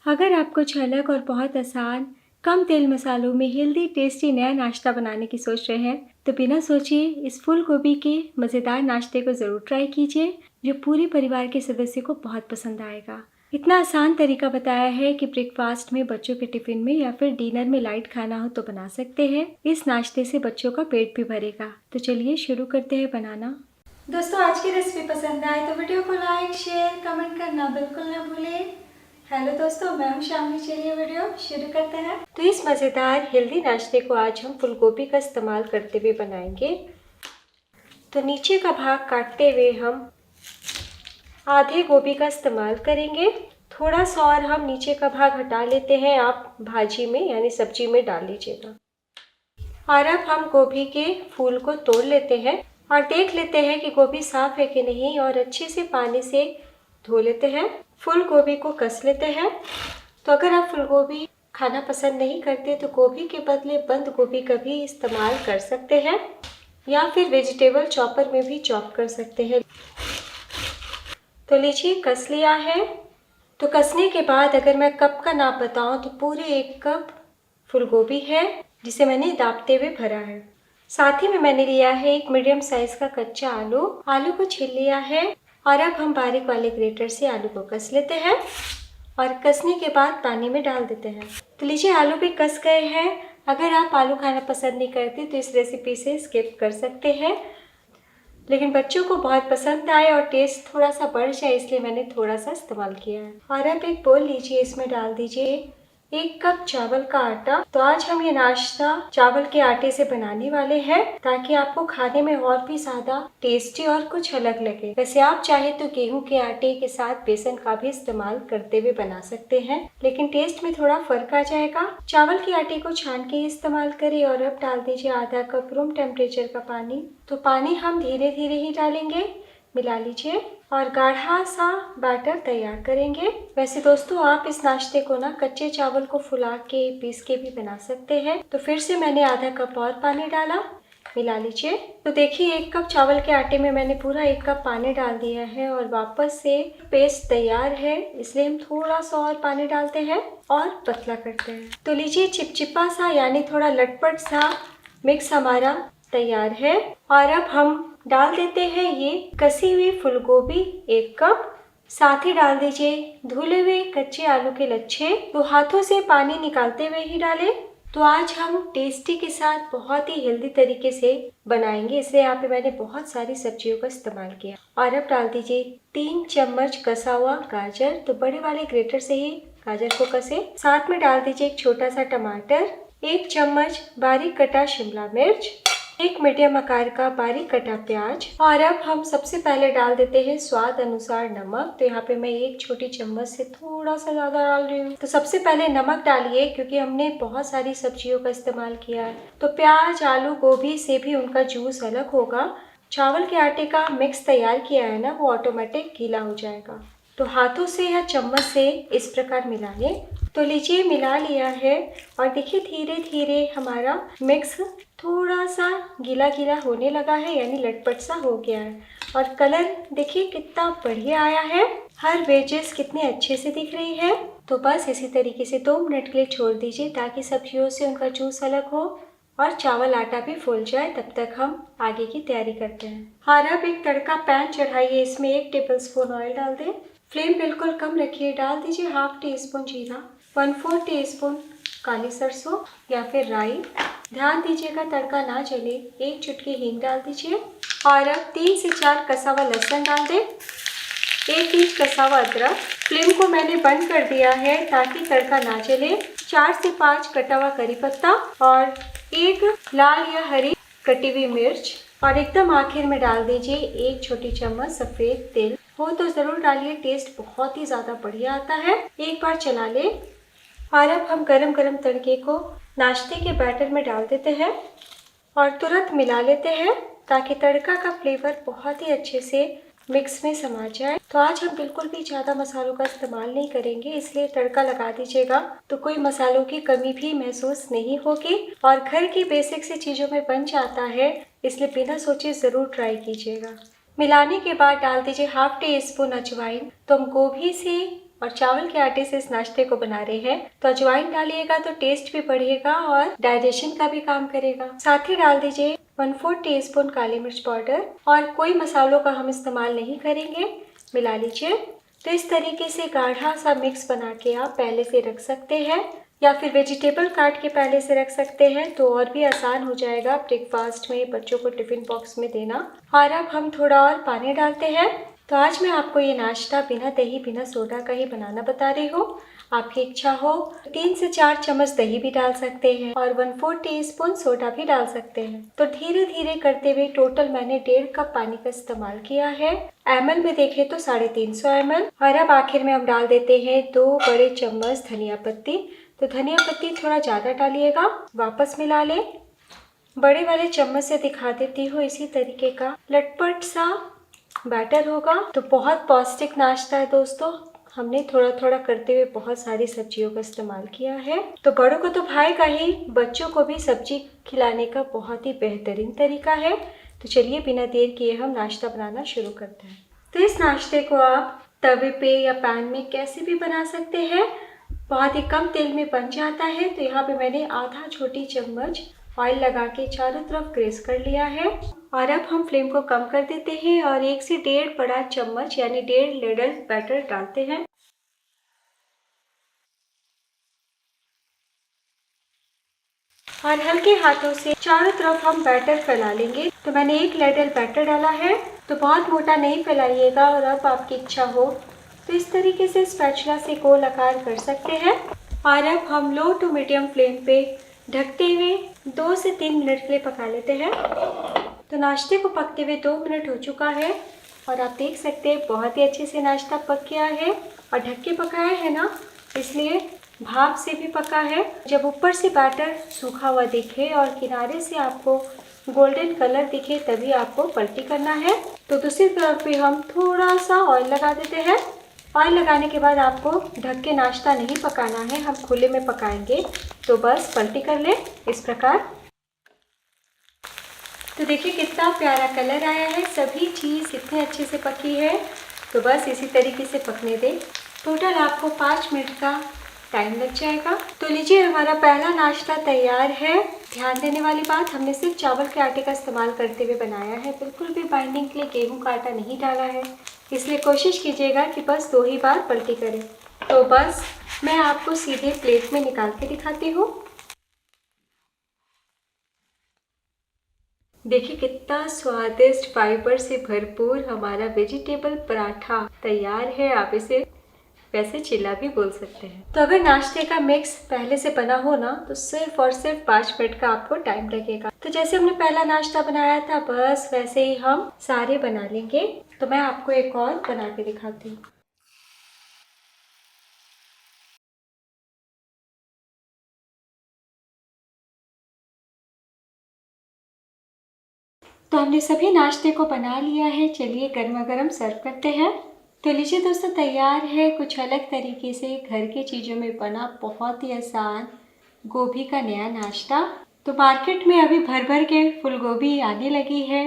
अगर आप कुछ अलग और बहुत आसान, कम तेल मसालों में हेल्दी टेस्टी नया नाश्ता बनाने की सोच रहे हैं, तो बिना सोचे इस फूल गोभी के मज़ेदार नाश्ते को ज़रूर ट्राई कीजिए, जो पूरे परिवार के सदस्यों को बहुत पसंद आएगा। इतना आसान तरीका बताया है कि ब्रेकफास्ट में, बच्चों के टिफिन में या फिर डिनर में लाइट खाना हो तो बना सकते हैं। इस नाश्ते से बच्चों का पेट भी भरेगा। तो चलिए शुरू करते हैं बनाना। दोस्तों, आज की रेसिपी पसंद आए तो वीडियो को लाइक, शेयर, कमेंट करना बिल्कुल ना भूलें। हेलो दोस्तों, मैं हूं शामली। चलिए वीडियो शुरू करते हैं। तो इस मज़ेदार हेल्दी नाश्ते को आज हम फूल गोभी का इस्तेमाल करते हुए बनाएंगे। तो नीचे का भाग काटते हुए हम आधे गोभी का इस्तेमाल करेंगे। थोड़ा सा और हम नीचे का भाग हटा लेते हैं। आप भाजी में यानी सब्जी में डाल लीजिएगा। और अब हम गोभी के फूल को तोड़ लेते हैं और देख लेते हैं कि गोभी साफ है कि नहीं, और अच्छे से पानी से धो लेते हैं। फूल गोभी को कस लेते हैं। तो अगर आप फूल गोभी खाना पसंद नहीं करते तो गोभी के बदले बंद गोभी का भी इस्तेमाल कर सकते हैं, या फिर वेजिटेबल चॉपर में भी चॉप कर सकते हैं। तो लीजिए, कस लिया है। तो कसने के बाद अगर मैं कप का नाप बताऊं तो पूरे 1 कप फूल गोभी है, जिसे मैंने दाबते हुए भरा है। साथ ही में मैंने लिया है एक मीडियम साइज का कच्चा आलू। आलू को छील लिया है और अब हम बारीक वाले ग्रेटर से आलू को कस लेते हैं और कसने के बाद पानी में डाल देते हैं। तो लीजिए, आलू भी कस गए हैं। अगर आप आलू खाना पसंद नहीं करते तो इस रेसिपी से स्किप कर सकते हैं, लेकिन बच्चों को बहुत पसंद आए और टेस्ट थोड़ा सा बढ़ जाए इसलिए मैंने थोड़ा सा इस्तेमाल किया है। और अब एक बोल लीजिए, इसमें डाल दीजिए 1 कप चावल का आटा। तो आज हम ये नाश्ता चावल के आटे से बनाने वाले हैं, ताकि आपको खाने में और भी ज्यादा टेस्टी और कुछ अलग लगे। वैसे आप चाहे तो गेहूं के आटे के साथ बेसन का भी इस्तेमाल करते हुए बना सकते हैं, लेकिन टेस्ट में थोड़ा फर्क आ जाएगा। चावल के आटे को छान के इस्तेमाल करें। और अब डाल दीजिए आधा कप रूम टेम्परेचर का पानी। तो पानी हम धीरे धीरे ही डालेंगे। मिला लीजिए और गाढ़ा सा बैटर तैयार करेंगे। वैसे दोस्तों, आप इस नाश्ते को ना कच्चे चावल को फुला के पीस के भी बना सकते हैं। तो फिर से मैंने आधा कप और पानी डाला। मिला लीजिए। तो देखिए, 1 कप चावल के आटे में मैंने पूरा 1 कप पानी डाल दिया है और वापस से पेस्ट तैयार है, इसलिए हम थोड़ा सा और पानी डालते हैं और पतला करते हैं। तो लीजिए, चिपचिपा सा यानी थोड़ा लटपट सा मिक्स हमारा तैयार है। और अब हम डाल देते हैं ये कसी हुई फूल गोभी 1 कप। साथ ही डाल दीजिए धुले हुए कच्चे आलू के लच्छे। तो हाथों से पानी निकालते हुए ही डालें। तो आज हम टेस्टी के साथ बहुत ही हेल्दी तरीके से बनाएंगे, इसलिए यहाँ पे मैंने बहुत सारी सब्जियों का इस्तेमाल किया। और अब डाल दीजिए 3 चम्मच कसा हुआ गाजर। तो बड़े वाले ग्रेटर से ही गाजर को कसे। साथ में डाल दीजिए 1 छोटा सा टमाटर, 1 चम्मच बारीक कटा शिमला मिर्च, 1 मीडियम आकार का बारीक कटा प्याज। और अब हम सबसे पहले डाल देते हैं स्वाद अनुसार नमक। तो यहाँ पे मैं 1 छोटी चम्मच से थोड़ा सा ज्यादा डाल रही हूँ। तो सबसे पहले नमक डालिए, क्योंकि हमने बहुत सारी सब्जियों का इस्तेमाल किया है। तो प्याज, आलू, गोभी से भी उनका जूस अलग होगा। चावल के आटे का मिक्स तैयार किया है ना, वो ऑटोमेटिक गीला हो जाएगा। तो हाथों से या चम्मच से इस प्रकार मिला लें। तो लीजिए, मिला लिया है और देखिए धीरे धीरे हमारा मिक्स थोड़ा सा गीला गीला होने लगा है, यानी लटपट सा हो गया है। और कलर देखिए कितना बढ़िया आया है। हर वेजेस कितने अच्छे से दिख रही है। तो बस इसी तरीके से 2 मिनट के लिए छोड़ दीजिए, ताकि सब्जियों से उनका जूस अलग हो और चावल आटा भी फूल जाए। तब तक हम आगे की तैयारी करते हैं। और अब एक तड़का पैन चढ़ाइए, इसमें 1 टेबलस्पून ऑयल डाल दें। फ्लेम बिल्कुल कम रखिए। डाल दीजिए 1/2 टीस्पून जीरा, 1/4 टीस्पून काली सरसों या फिर राई। ध्यान दीजिएगा तड़का ना जले। 1 चुटकी हींग डाल दीजिए। और अब 3 से 4 कसा हुआ लहसुन डाल दें, 1 इंच कसा हुआ अदरक। फ्लेम को मैंने बंद कर दिया है ताकि तड़का ना जले। 4 से 5 कटा हुआ करी पत्ता और 1 लाल या हरी कटी हुई मिर्च। और एकदम आखिर में डाल दीजिए 1 छोटी चम्मच सफेद तिल। हो तो जरूर डालिए, टेस्ट बहुत ही ज्यादा बढ़िया आता है। एक बार चला ले। और अब हम गरम गरम तड़के को नाश्ते के बैटर में डाल देते हैं और तुरंत मिला लेते हैं, ताकि तड़का का फ्लेवर बहुत ही अच्छे से मिक्स में समा जाए। तो आज हम बिल्कुल भी ज़्यादा मसालों का इस्तेमाल नहीं करेंगे, इसलिए तड़का लगा दीजिएगा तो कोई मसालों की कमी भी महसूस नहीं होगी। और घर की बेसिक सी चीज़ों में बन जाता है, इसलिए बिना सोचे ज़रूर ट्राई कीजिएगा। मिलाने के बाद डाल दीजिए 1/2 टीस्पून अजवाइन। तो हम गोभी से और चावल के आटे से इस नाश्ते को बना रहे हैं तो अजवाइन डालिएगा तो टेस्ट भी बढ़ेगा और डाइजेशन का भी काम करेगा। साथ ही डाल दीजिए 1/4 टीस्पून काली मिर्च पाउडर और कोई मसालों का हम इस्तेमाल नहीं करेंगे। मिला लीजिए। तो इस तरीके से गाढ़ा सा मिक्स बना के आप पहले से रख सकते हैं या फिर वेजिटेबल काट के पहले से रख सकते हैं तो और भी आसान हो जाएगा ब्रेकफास्ट में बच्चों को टिफिन बॉक्स में देना। और अब हम थोड़ा और पानी डालते हैं। तो आज मैं आपको ये नाश्ता बिना दही बिना सोडा का ही बनाना बता रही हूँ। आपकी इच्छा हो 3 से 4 चम्मच दही भी डाल सकते हैं और 1/4 टीस्पून सोडा भी डाल सकते हैं। तो धीरे धीरे करते हुए टोटल मैंने 1.5 कप पानी का इस्तेमाल किया है। ml में देखें तो 350 ml। और अब आखिर में हम डाल देते हैं 2 बड़े चम्मच धनिया पत्ती। तो धनिया पत्ती थोड़ा ज़्यादा डालिएगा। वापस मिला लें। बड़े वाले चम्मच से दिखा देती हूँ इसी तरीके का लटपट सा बैटर होगा। तो बहुत पौष्टिक नाश्ता है दोस्तों। हमने थोड़ा थोड़ा करते हुए बहुत सारी सब्जियों का इस्तेमाल किया है। तो बड़ों को तो भाएगा ही, बच्चों को भी सब्जी खिलाने का बहुत ही बेहतरीन तरीका है। तो चलिए बिना देर किए हम नाश्ता बनाना शुरू करते हैं। तो इस नाश्ते को आप तवे पे या पैन में कैसे भी बना सकते हैं। बहुत ही कम तेल में बन जाता है। तो यहाँ पे मैंने आधा छोटी चम्मच ऑयल लगा के चारों तरफ ग्रेस कर लिया है। और अब हम फ्लेम को कम कर देते हैं और 1 से 1.5 बड़ा चम्मच यानी 1.5 लेडल बैटर डालते हैं। और हल्के हाथों से चारों तरफ हम बैटर फैला लेंगे। तो मैंने 1 लेडल बैटर डाला है। तो बहुत मोटा नहीं फैलाइएगा। और अब आपकी इच्छा हो तो इस तरीके से स्पैचुला से गोल आकार कर सकते हैं। और अब हम लो टू मीडियम फ्लेम पे ढकते हुए 2 से 3 मिनट के लिए पका लेते हैं। तो नाश्ते को पकते हुए 2 मिनट हो चुका है और आप देख सकते हैं बहुत ही अच्छे से नाश्ता पक गया है। और ढक के पकाया है ना, इसलिए भाप से भी पका है। जब ऊपर से बैटर सूखा हुआ दिखे और किनारे से आपको गोल्डन कलर दिखे तभी आपको पलटी करना है। तो दूसरी तरफ भी हम थोड़ा सा ऑयल लगा देते हैं। ऑयल लगाने के बाद आपको ढक के नाश्ता नहीं पकाना है, हम खुले में पकाएंगे। तो बस पलटी कर लें इस प्रकार। तो देखिए कितना प्यारा कलर आया है, सभी चीज़ कितने अच्छे से पकी है। तो बस इसी तरीके से पकने दें। टोटल आपको 5 मिनट का टाइम लग जाएगा। तो लीजिए हमारा पहला नाश्ता तैयार है। ध्यान देने वाली बात, हमने सिर्फ चावल के आटे का इस्तेमाल करते हुए बनाया है, बिल्कुल भी बाइंडिंग के लिए गेहूं का आटा नहीं डाला है। इसलिए कोशिश कीजिएगा कि बस 2 ही बार पलटी करें। तो बस मैं आपको सीधे प्लेट में निकाल के दिखाती हूँ। देखिए कितना स्वादिष्ट फाइबर से भरपूर हमारा वेजिटेबल पराठा तैयार है। आप इसे वैसे चिल्ला भी बोल सकते हैं। तो अगर नाश्ते का मिक्स पहले से बना हो ना तो सिर्फ और सिर्फ 5 मिनट का आपको टाइम लगेगा। तो जैसे हमने पहला नाश्ता बनाया था बस वैसे ही हम सारे बना लेंगे। तो मैं आपको एक और बना के दिखाती हूँ। तो हमने सभी नाश्ते को बना लिया है। चलिए गर्मा गर्म सर्व करते हैं। तो लीजिए दोस्तों तैयार है कुछ अलग तरीके से घर की चीज़ों में बना बहुत ही आसान गोभी का नया नाश्ता। तो मार्केट में अभी भर भर के फूल गोभी आने लगी है।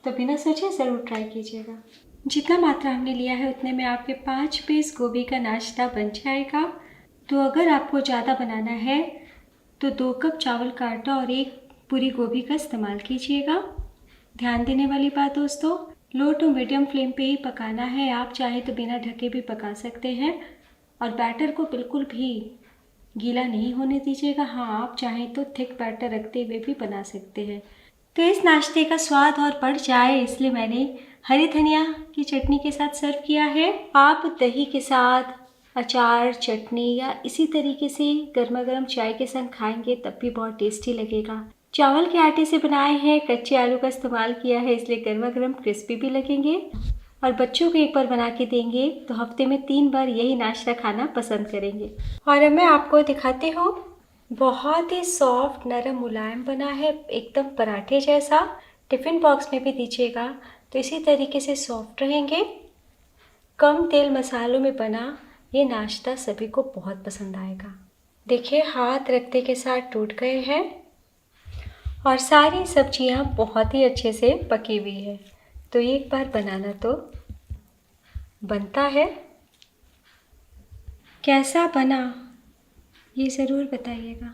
तो बिना सोचे ज़रूर ट्राई कीजिएगा। जितना मात्रा हमने लिया है उतने में आपके 5 पीस गोभी का नाश्ता बन जाएगा। तो अगर आपको ज़्यादा बनाना है तो 2 कप चावल का आटा और 1 पूरी गोभी का इस्तेमाल कीजिएगा। ध्यान देने वाली बात दोस्तों, लो टू मीडियम फ्लेम पे ही पकाना है। आप चाहे तो बिना ढके भी पका सकते हैं और बैटर को बिल्कुल भी गीला नहीं होने दीजिएगा। हाँ, आप चाहें तो थिक बैटर रखते हुए भी बना सकते हैं। तो इस नाश्ते का स्वाद और बढ़ जाए इसलिए मैंने हरी धनिया की चटनी के साथ सर्व किया है। आप दही के साथ अचार, चटनी या इसी तरीके से गर्मा गर्म चाय के संग खाएंगे तब भी बहुत टेस्टी लगेगा। चावल के आटे से बनाए हैं, कच्चे आलू का इस्तेमाल किया है इसलिए गर्मा गर्म क्रिस्पी भी लगेंगे। और बच्चों को एक बार बना के देंगे तो हफ्ते में 3 बार यही नाश्ता खाना पसंद करेंगे। और अब मैं आपको दिखाती हूँ, बहुत ही सॉफ्ट नरम मुलायम बना है, एकदम पराठे जैसा। टिफ़िन बॉक्स में भी दीजिएगा तो इसी तरीके से सॉफ्ट रहेंगे। कम तेल मसालों में बना ये नाश्ता सभी को बहुत पसंद आएगा। देखिए हाथ रखते के साथ टूट गए हैं और सारी सब्जियां बहुत ही अच्छे से पकी हुई है। तो एक बार बनाना तो बनता है। कैसा बना ये ज़रूर बताइएगा।